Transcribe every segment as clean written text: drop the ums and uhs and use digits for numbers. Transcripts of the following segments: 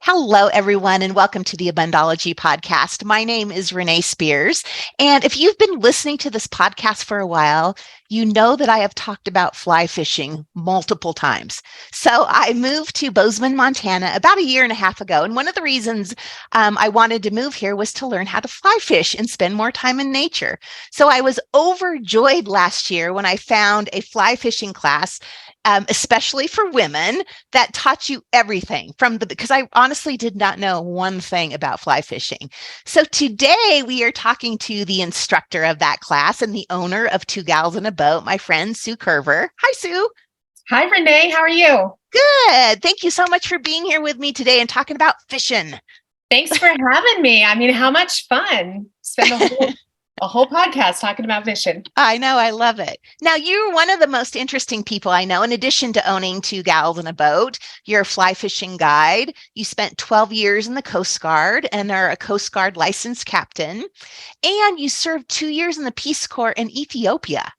Hello, everyone, and welcome to the Abundology podcast. My name is Renee Spears. And if you've been listening to this podcast for a while, you know that I have talked about fly fishing multiple times. So I moved to Bozeman, Montana about a year and a half ago. And one of the reasons I wanted to move here was to learn how to fly fish and spend more time in nature. So I was overjoyed last year when I found a fly fishing class, especially for women, that taught you everything because I honestly did not know one thing about fly fishing. So today we are talking to the instructor of that class and the owner of Two Gals in a Boat, my friend Sue Kerver. Hi, Sue. Hi, Renee. How are you? Good. Thank you so much for being here with me today and talking about fishing. Thanks for having me. I mean, how much fun. Spend a whole podcast talking about fishing. I know. I love it. Now, you're one of the most interesting people I know. In addition to owning Two Gals in a Boat, you're a fly fishing guide. You spent 12 years in the Coast Guard and are a Coast Guard licensed captain. And you served 2 years in the Peace Corps in Ethiopia.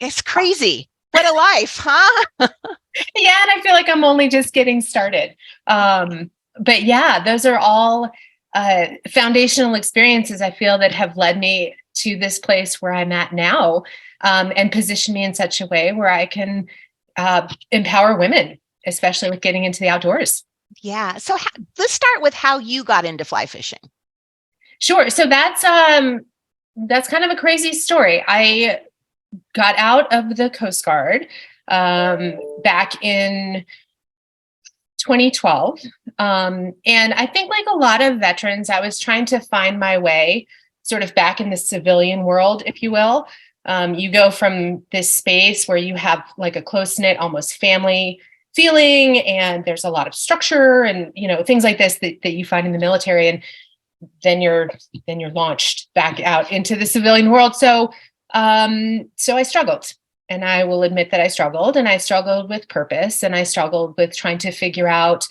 It's crazy. What a life, huh? Yeah, and I feel like I'm only just getting started. But yeah, those are all foundational experiences I feel that have led me to this place where I'm at now, and position me in such a way where I can empower women, especially with getting into the outdoors. Yeah. So let's start with how you got into fly fishing. Sure. So that's kind of a crazy story. I got out of the Coast Guard back in 2012. And I think, like a lot of veterans, I was trying to find my way sort of back in the civilian world, if you will. You go from this space where you have like a close-knit, almost family feeling, and there's a lot of structure and, things like this that you find in the military. And then you're launched back out into the civilian world. So I struggled, and I will admit that I struggled with purpose, and I struggled with trying to figure out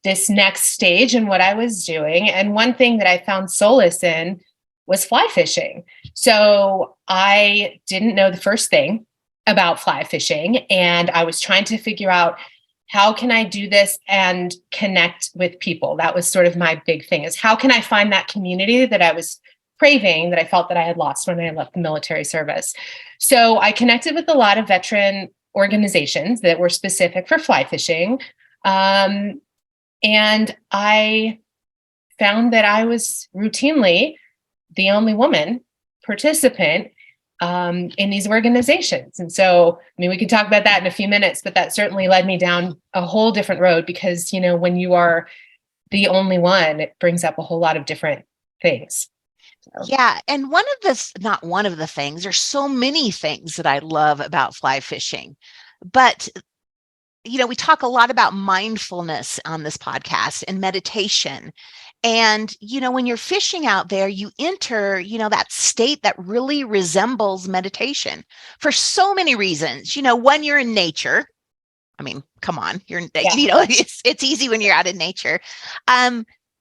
this next stage and what I was doing. And one thing that I found solace in was fly fishing. So I didn't know the first thing about fly fishing, and I was trying to figure out, how can I do this and connect with people? That was sort of my big thing, is how can I find that community that I was craving, that I felt that I had lost when I left the military service. So I connected with a lot of veteran organizations that were specific for fly fishing. And I found that I was routinely the only woman participant in these organizations. And so, we could talk about that in a few minutes, but that certainly led me down a whole different road because, when you are the only one, it brings up a whole lot of different things. Yeah. And not one of the things, there's so many things that I love about fly fishing, but we talk a lot about mindfulness on this podcast and meditation. And, when you're fishing out there, you enter, that state that really resembles meditation for so many reasons. One, you're in nature. I mean, come on, it's easy when you're out in nature.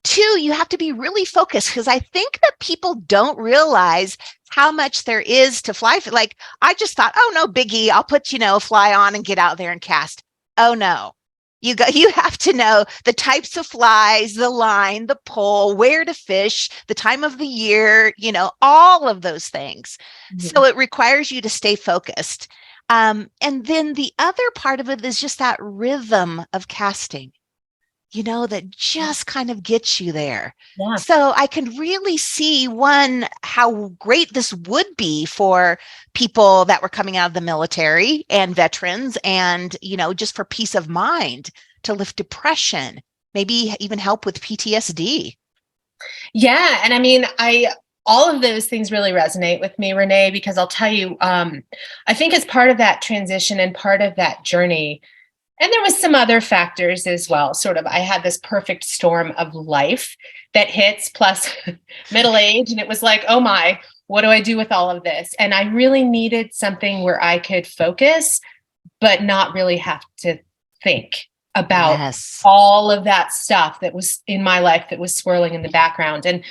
Two, you have to be really focused, because I think that people don't realize how much there is to fly. Like, I just thought, oh, no biggie, I'll put, a fly on and get out there and cast. Oh, no. You have to know the types of flies, the line, the pole, where to fish, the time of the year, all of those things. Mm-hmm. So it requires you to stay focused. And then the other part of it is just that rhythm of casting, that just kind of gets you there. Yeah. So I can really see, one, how great this would be for people that were coming out of the military and veterans, and, just for peace of mind, to lift depression, maybe even help with PTSD. Yeah. And all of those things really resonate with me, Renee, because I'll tell you, I think as part of that transition and part of that journey, and there was some other factors as well. Sort of, I had this perfect storm of life that hits, plus middle age. And it was like, oh my, what do I do with all of this? And I really needed something where I could focus, but not really have to think about all of that stuff that was in my life that was swirling in the background. And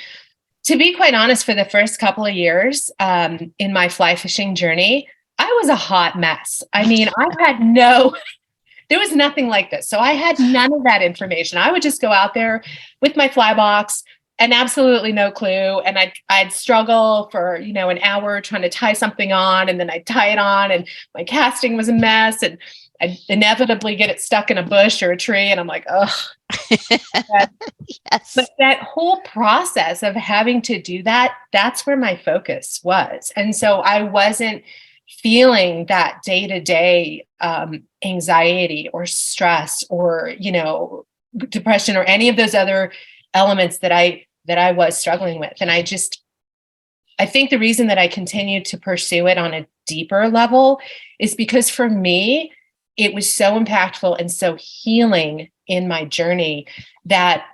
to be quite honest, for the first couple of years in my fly fishing journey, I was a hot mess. I had There was nothing like this. So I had none of that information. I would just go out there with my fly box and absolutely no clue. And I'd struggle for, an hour trying to tie something on, and then I'd tie it on, and my casting was a mess, and I'd inevitably get it stuck in a bush or a tree. And I'm like, oh, Yes. But that whole process of having to do that, that's where my focus was. And so I wasn't feeling that day-to-day anxiety or stress or, depression or any of those other elements that I was struggling with. And I think the reason that I continued to pursue it on a deeper level is because for me, it was so impactful and so healing in my journey that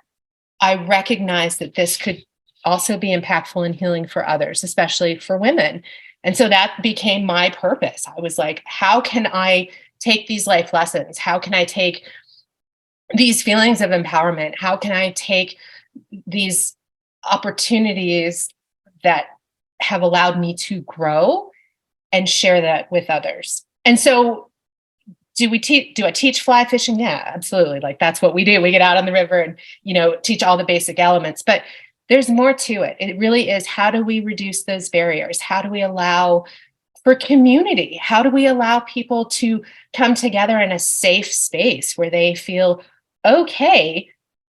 I recognized that this could also be impactful and healing for others, especially for women. And so that became my purpose. I was like, how can I take these life lessons? How can I take these feelings of empowerment? How can I take these opportunities that have allowed me to grow and share that with others? And so do I teach fly fishing? Yeah, absolutely. Like that's what we do. We get out on the river and, teach all the basic elements, but there's more to it. It really is, how do we reduce those barriers? How do we allow for community? How do we allow people to come together in a safe space where they feel okay,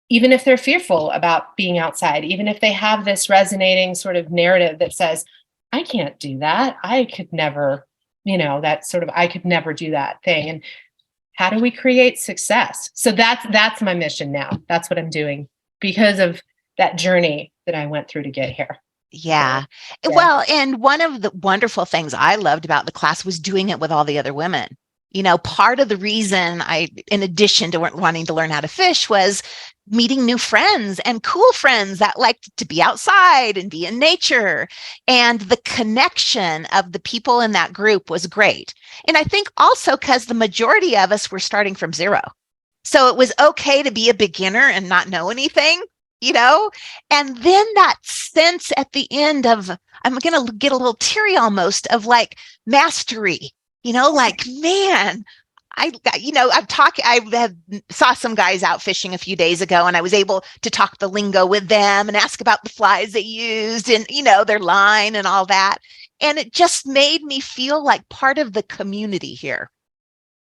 even if they're fearful about being outside, even if they have this resonating sort of narrative that says, I can't do that. I could never, that sort of, I could never do that thing. And how do we create success? So that's my mission now. That's what I'm doing because of that journey that I went through to get here. Yeah. So, yeah. Well, and one of the wonderful things I loved about the class was doing it with all the other women. Part of the reason in addition to wanting to learn how to fish, was meeting new friends and cool friends that liked to be outside and be in nature. And the connection of the people in that group was great. And I think also because the majority of us were starting from zero. So it was okay to be a beginner and not know anything, and then that sense at the end of, I'm going to get a little teary almost, of like mastery, like, man, I saw some guys out fishing a few days ago, and I was able to talk the lingo with them and ask about the flies they used and, their line and all that. And it just made me feel like part of the community here.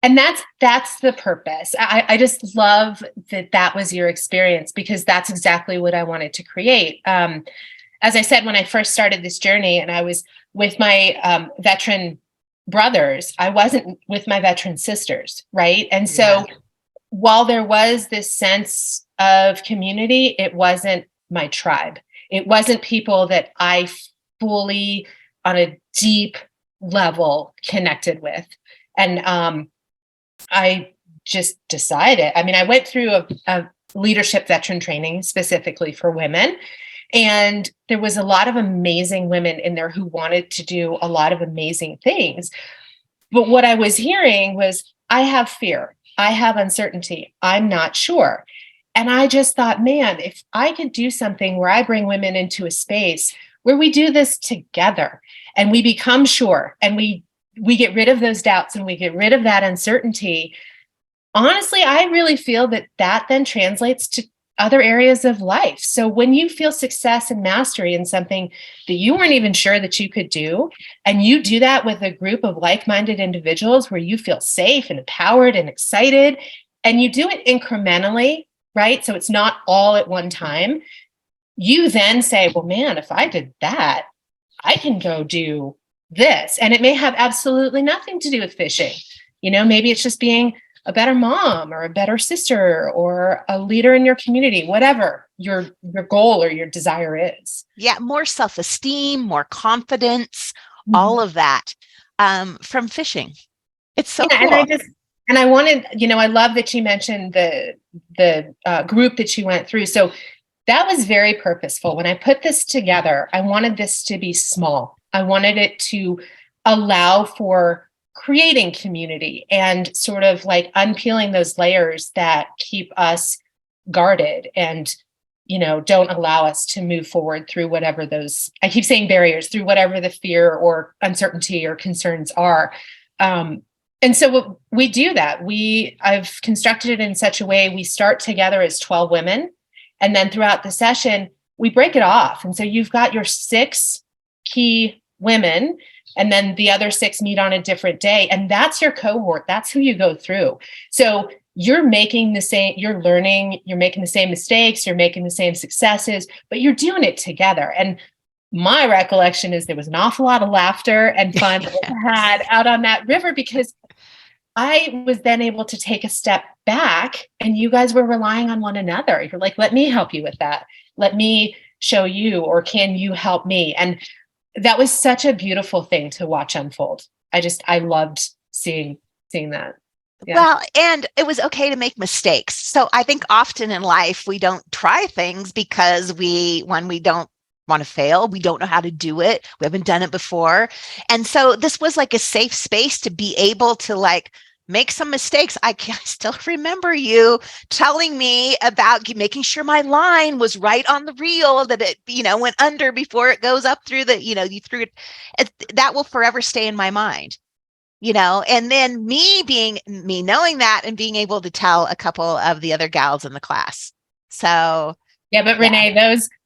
And that's the purpose. I just love that was your experience, because that's exactly what I wanted to create. As I said, when I first started this journey and I was with my veteran brothers, I wasn't with my veteran sisters, right? And so while there was this sense of community, it wasn't my tribe. It wasn't people that I fully, on a deep level, connected with. And I just decided, I went through a leadership veteran training specifically for women. And there was a lot of amazing women in there who wanted to do a lot of amazing things. But what I was hearing was, I have fear. I have uncertainty. I'm not sure. And I just thought, man, if I could do something where I bring women into a space where we do this together and we become sure and we get rid of those doubts and we get rid of that uncertainty. Honestly, I really feel that then translates to other areas of life. So when you feel success and mastery in something that you weren't even sure that you could do, and you do that with a group of like-minded individuals where you feel safe and empowered and excited, and you do it incrementally, right? So it's not all at one time. You then say, well, man, if I did that, I can go do this. And it may have absolutely nothing to do with fishing. Maybe it's just being a better mom or a better sister or a leader in your community, whatever your goal or your desire is. Yeah, more self-esteem, more confidence, all of that from fishing. It's so cool. And I wanted, I love that you mentioned the group that you went through. So that was very purposeful. When I put this together, I wanted this to be small. I wanted it to allow for creating community and sort of like unpeeling those layers that keep us guarded and, don't allow us to move forward through whatever those, I keep saying barriers, through whatever the fear or uncertainty or concerns are. And so we do that. I've constructed it in such a way we start together as 12 women. And then throughout the session, we break it off. And so you've got your 6 key women, and then the other 6 meet on a different day. And that's your cohort. That's who you go through. So you're making the same, you're learning, you're making the same mistakes, you're making the same successes, but you're doing it together. And my recollection is there was an awful lot of laughter and fun that we had out on that river, because I was then able to take a step back, and you guys were relying on one another. You're like, let me help you with that. Let me show you, or can you help me? And that was such a beautiful thing to watch unfold. I loved seeing that. Yeah. Well, and it was okay to make mistakes. So I think often in life, we don't try things because we don't want to fail. We don't know how to do it. We haven't done it before. And so this was like a safe space to be able to like make some mistakes. I still remember you telling me about making sure my line was right on the reel, that it, went under before it goes up through the, you threw it. That will forever stay in my mind. And then me knowing that and being able to tell a couple of the other gals in the class. So yeah, but Renee,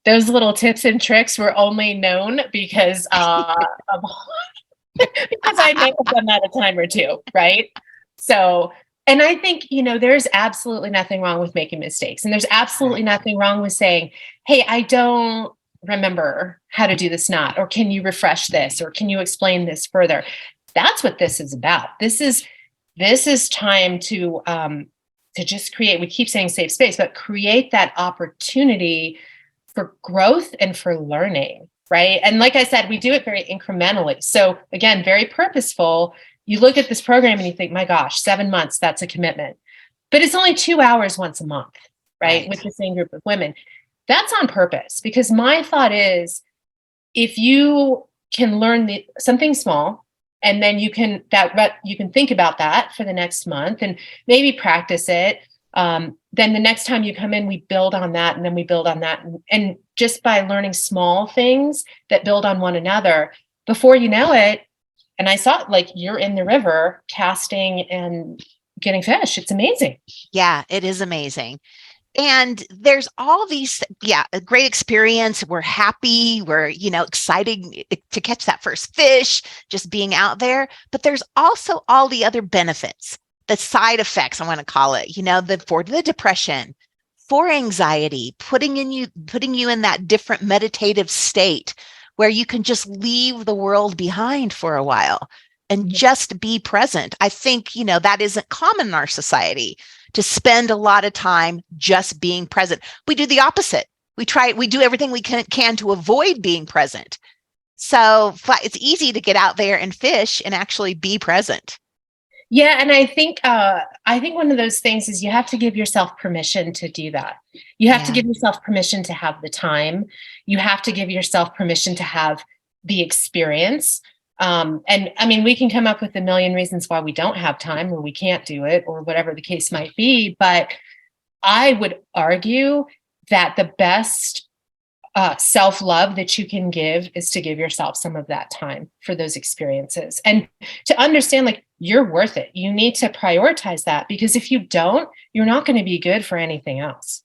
those little tips and tricks were only known because because I may have done that a time or two, right? So, and I think, there's absolutely nothing wrong with making mistakes. And there's absolutely nothing wrong with saying, hey, I don't remember how to do this knot, or can you refresh this, or can you explain this further? That's what this is about. This is time to just create, we keep saying safe space, but create that opportunity for growth and for learning, right? And like I said, we do it very incrementally. So again, very purposeful. You look at this program and you think, my gosh, 7 months, that's a commitment. But it's only 2 hours once a month, right? With the same group of women. That's on purpose, because my thought is, if you can learn something small, and then you can think about that for the next month and maybe practice it. Then the next time you come in, we build on that, and then we build on that. And just by learning small things that build on one another, before you know it, and I saw it, like, you're in the river casting and getting fish. It's amazing. Yeah, it is amazing. And there's all these, a great experience. We're happy. We're, excited to catch that first fish, just being out there. But there's also all the other benefits, the side effects, I want to call it, for the depression, for anxiety, putting you in that different meditative state where you can just leave the world behind for a while and just be present. I think, that isn't common in our society, to spend a lot of time just being present. We do the opposite. We do everything we can to avoid being present. So it's easy to get out there and fish and actually be present. Yeah. And I think one of those things is you have to give yourself permission to do that. You have to give yourself permission to have the time. You have to give yourself permission to have the experience. And I mean, we can come up with a million reasons why we don't have time, or we can't do it, or whatever the case might be. But I would argue that the best self-love that you can give is to give yourself some of that time for those experiences, and to understand, like, you're worth it. You need to prioritize that, because if you don't, you're not going to be good for anything else.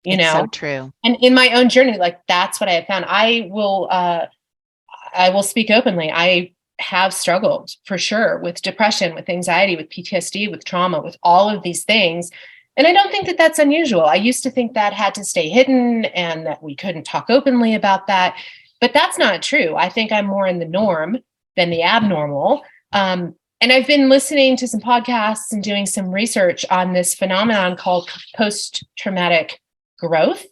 It's so true. And in my own journey, like, that's what I have found. I will speak openly. I have struggled for sure with depression, with anxiety, with PTSD, with trauma, with all of these things. And I don't think that that's unusual. I used to think that had to stay hidden and that we couldn't talk openly about that. But that's not true. I think I'm more in the norm than the abnormal. And I've been listening to some podcasts and doing some research on this phenomenon called post-traumatic growth.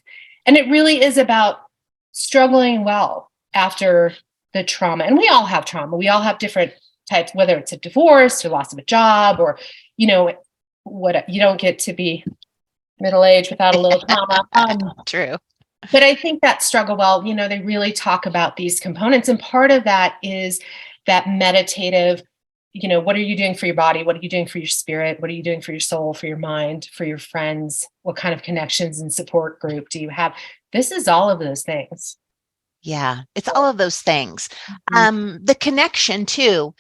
And it really is about struggling well after the trauma. And we all have trauma. We all have different types, whether it's a divorce or loss of a job, or, what, you don't get to be middle-aged without a little trauma. True. But I think that struggle well, they really talk about these components. And part of that is that meditative, what are you doing for your body? What are you doing for your spirit? What are you doing for your soul, for your mind, for your friends? What kind of connections and support group do you have? This is all of those things. Yeah, it's all of those things. The connection too.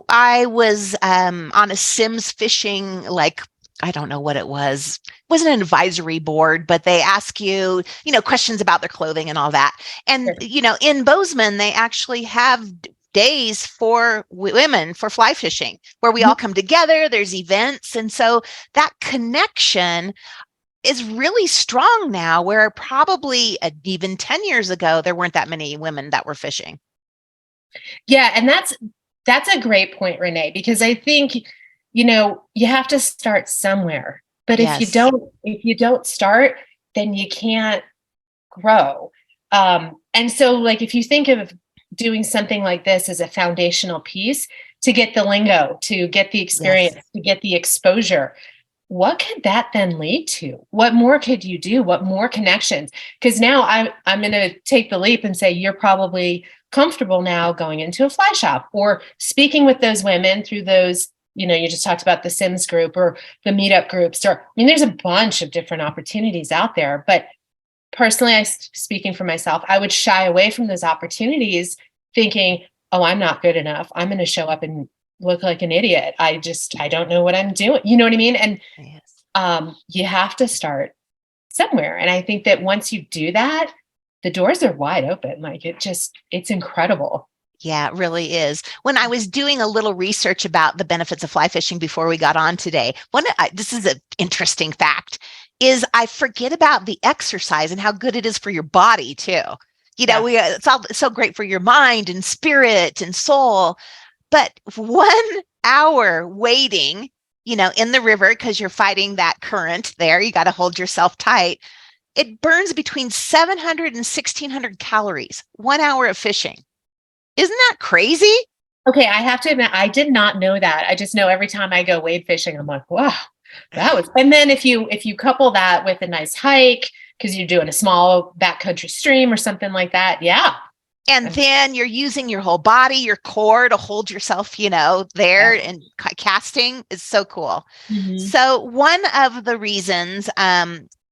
I was on a Sims fishing, like, I don't know what it was. It wasn't an advisory board, but they ask you, questions about their clothing and all that. And, Sure. In Bozeman, they actually have days for women for fly fishing where we all Mhm. come together. There's events. And so that connection is really strong now, where probably even 10 years ago, there weren't that many women that were fishing. Yeah, and that's a great point, Renee, because I think, you have to start somewhere. But Yes. if you don't start, then you can't grow. And so like if you think of doing something like this as a foundational piece to get the lingo, to get the Yes. experience, to get the exposure, what could that then lead to? What more could you do? What more connections? Because now I'm going to take the leap and say you're probably comfortable now going into a fly shop or speaking with those women through those, you just talked about the Sims group or the meetup groups, or I mean, there's a bunch of different opportunities out there. But personally, speaking for myself, I would shy away from those opportunities thinking, oh, I'm not good enough. I'm going to show up and look like an idiot. I don't know what I'm doing. You know what I mean? And Yes. you have to start somewhere. And I think that once you do that, the doors are wide open. Like it's incredible. Yeah, it really is. When I was doing a little research about the benefits of fly fishing before we got on today, this is an interesting fact, is I forget about the exercise and how good it is for your body too. Yeah. It's all so great for your mind and spirit and soul. But 1 hour waiting, in the river because you're fighting that current there, you got to hold yourself tight. It burns between 700 and 1,600 calories, 1 hour of fishing. Isn't that crazy? Okay. I have to admit, I did not know that. I just know every time I go wade fishing, I'm like, wow, that was, and then if you couple that with a nice hike, because you're doing a small backcountry stream or something like that. Yeah. And then you're using your whole body, your core to hold yourself, there, Yeah. and casting is so cool. Mhm. So one of the reasons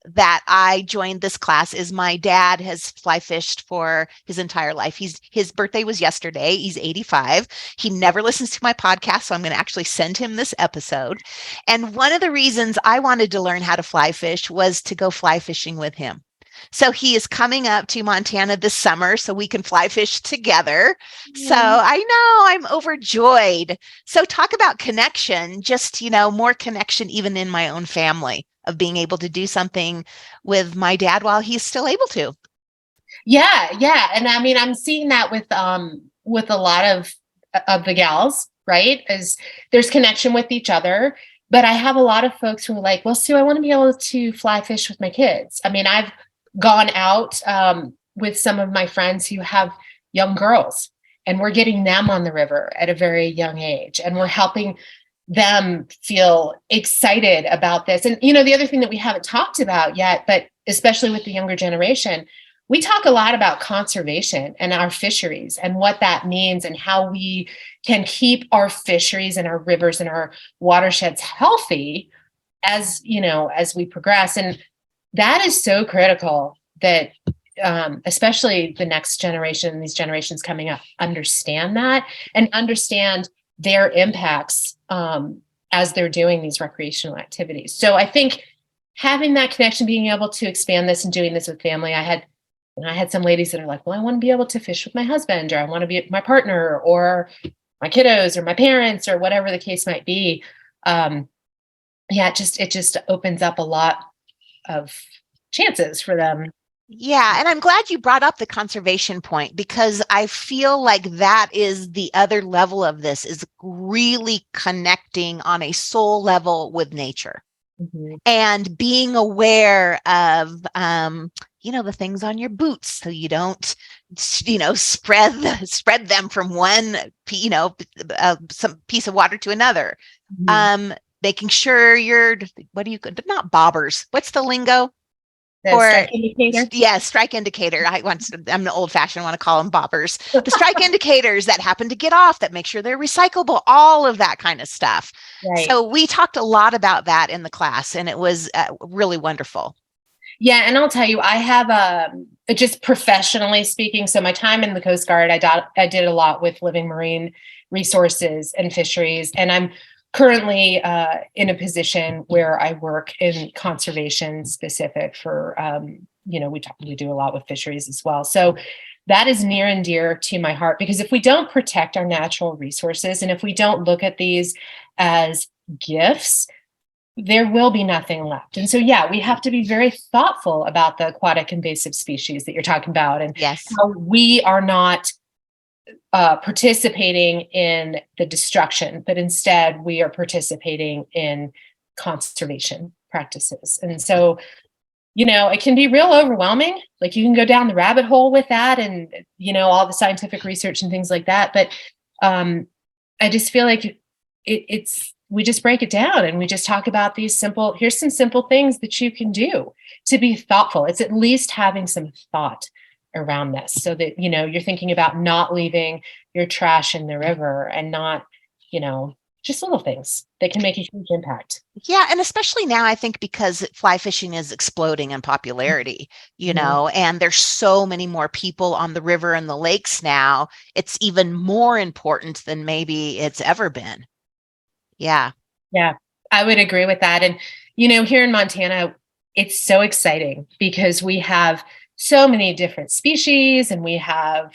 that I joined this class is my dad has fly fished for his entire life. His birthday was yesterday. He's 85. He never listens to my podcast, so I'm going to actually send him this episode. And one of the reasons I wanted to learn how to fly fish was to go fly fishing with him. So he is coming up to Montana this summer so we can fly fish together. So Yeah. I know I'm overjoyed. So talk about connection, just, more connection even in my own family of being able to do something with my dad while he's still able to. Yeah, yeah. And I mean, I'm seeing that with a lot of the gals, right? As there's connection with each other. But I have a lot of folks who are like, well, Sue, I want to be able to fly fish with my kids. I mean, I've gone out with some of my friends who have young girls, and we're getting them on the river at a very young age, and we're helping them feel excited about this. And the other thing that we haven't talked about yet, but especially with the younger generation, we talk a lot about conservation and our fisheries and what that means and how we can keep our fisheries and our rivers and our watersheds healthy as we progress. And that is so critical that especially the next generation, these generations coming up, understand that and understand their impacts as they're doing these recreational activities. So I think having that connection, being able to expand this and doing this with family, I had some ladies that are like, well, I want to be able to fish with my husband, or I want to be my partner, or my kiddos, or my parents, or whatever the case might be. Yeah, it just opens up a lot of chances for them. Yeah, and I'm glad you brought up the conservation point, because I feel like that is the other level of this, is really connecting on a soul level with nature Mhm. and being aware of the things on your boots so you don't spread them from one some piece of water to another. Mhm. um Making sure you're, what do you, not bobbers, what's the lingo The for, strike indicator. yeah, strike indicator. I'm an old fashioned, want to call them bobbers. The strike indicators that happen to get off, that make sure they're recyclable, all of that kind of stuff. Right. So we talked a lot about that in the class, and it was really wonderful. Yeah, and I'll tell you, I have just professionally speaking. So my time in the Coast Guard, I did a lot with living marine resources and fisheries. And I'm currently in a position where I work in conservation specific for, we do a lot with fisheries as well. So that is near and dear to my heart, because if we don't protect our natural resources and if we don't look at these as gifts, there will be nothing left. And so, yeah, we have to be very thoughtful about the aquatic invasive species that you're talking about, and Yes. how we are not participating in the destruction, but instead we are participating in conservation practices. And so, it can be real overwhelming. Like, you can go down the rabbit hole with that and, all the scientific research and things like that. But I just feel like we just break it down and we just talk about here's some simple things that you can do to be thoughtful. It's at least having some thought around this, so that, you're thinking about not leaving your trash in the river, and not, just little things that can make a huge impact. Yeah. And especially now, I think because fly fishing is exploding in popularity, and there's so many more people on the river and the lakes now, it's even more important than maybe it's ever been. Yeah. Yeah, I would agree with that. And, here in Montana, it's so exciting because we have so many different species, and we have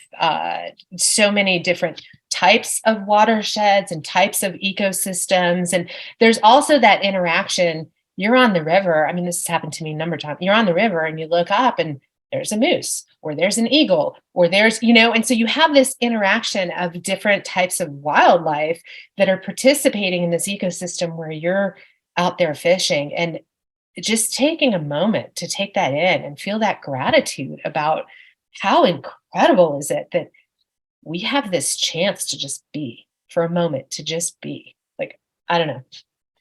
so many different types of watersheds and types of ecosystems. And there's also that interaction. You're on the river. I mean, this has happened to me a number of times. You're on the river and you look up and there's a moose, or there's an eagle, or there's, and so you have this interaction of different types of wildlife that are participating in this ecosystem where you're out there fishing. And just taking a moment to take that in and feel that gratitude about how incredible is it that we have this chance to just be for a moment, to just be. Like, I don't know.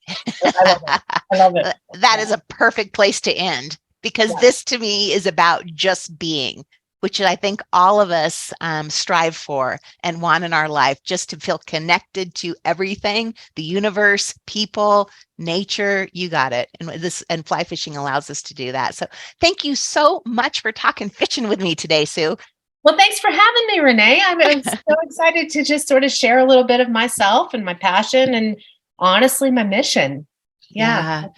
I love it. I love it. That is a perfect place to end, because this to me is about just being, which I think all of us strive for and want in our life, just to feel connected to everything, the universe, people, nature. You got it. And fly fishing allows us to do that. So thank you so much for talking fishing with me today, Sue. Well, thanks for having me, Renee. I'm so excited to just sort of share a little bit of myself and my passion and, honestly, my mission. Yeah.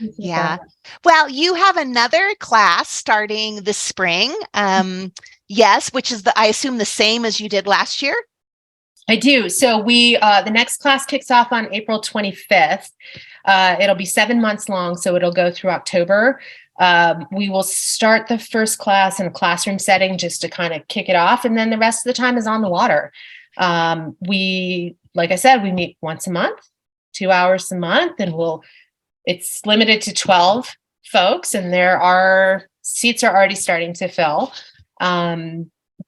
Well, you have another class starting this spring. Yes, which is I assume the same as you did last year. I do. So the next class kicks off on April 25th. It'll be 7 months long, so it'll go through October. We will start the first class in a classroom setting just to kind of kick it off. And then the rest of the time is on the water. Like I said, we meet once a month, 2 hours a month, and it's limited to 12 folks, and seats are already starting to fill.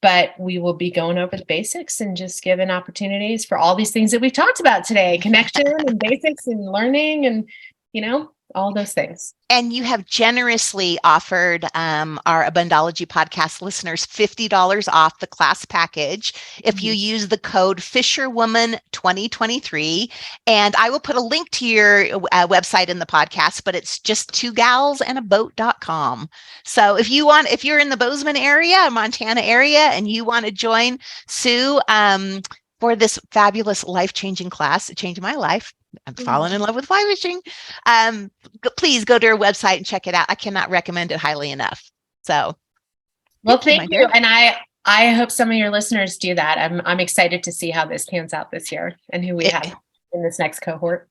But we will be going over the basics and just giving opportunities for all these things that we've talked about today: connection and basics and learning and, all those things. And you have generously offered our Abundology podcast listeners $50 off the class package if you use the code Fisherwoman2023. And I will put a link to your website in the podcast, but it's just twogalsandaboat.com. So if you're in the Bozeman area, Montana area, and you want to join Sue for this fabulous life-changing class, it changed my life. I'm falling in love with fly fishing. Please go to her website and check it out. I cannot recommend it highly enough. So, well, thank you. And I hope some of your listeners do that. I'm excited to see how this pans out this year and who we have in this next cohort.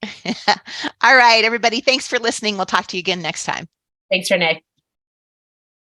All right, everybody. Thanks for listening. We'll talk to you again next time. Thanks, Renee.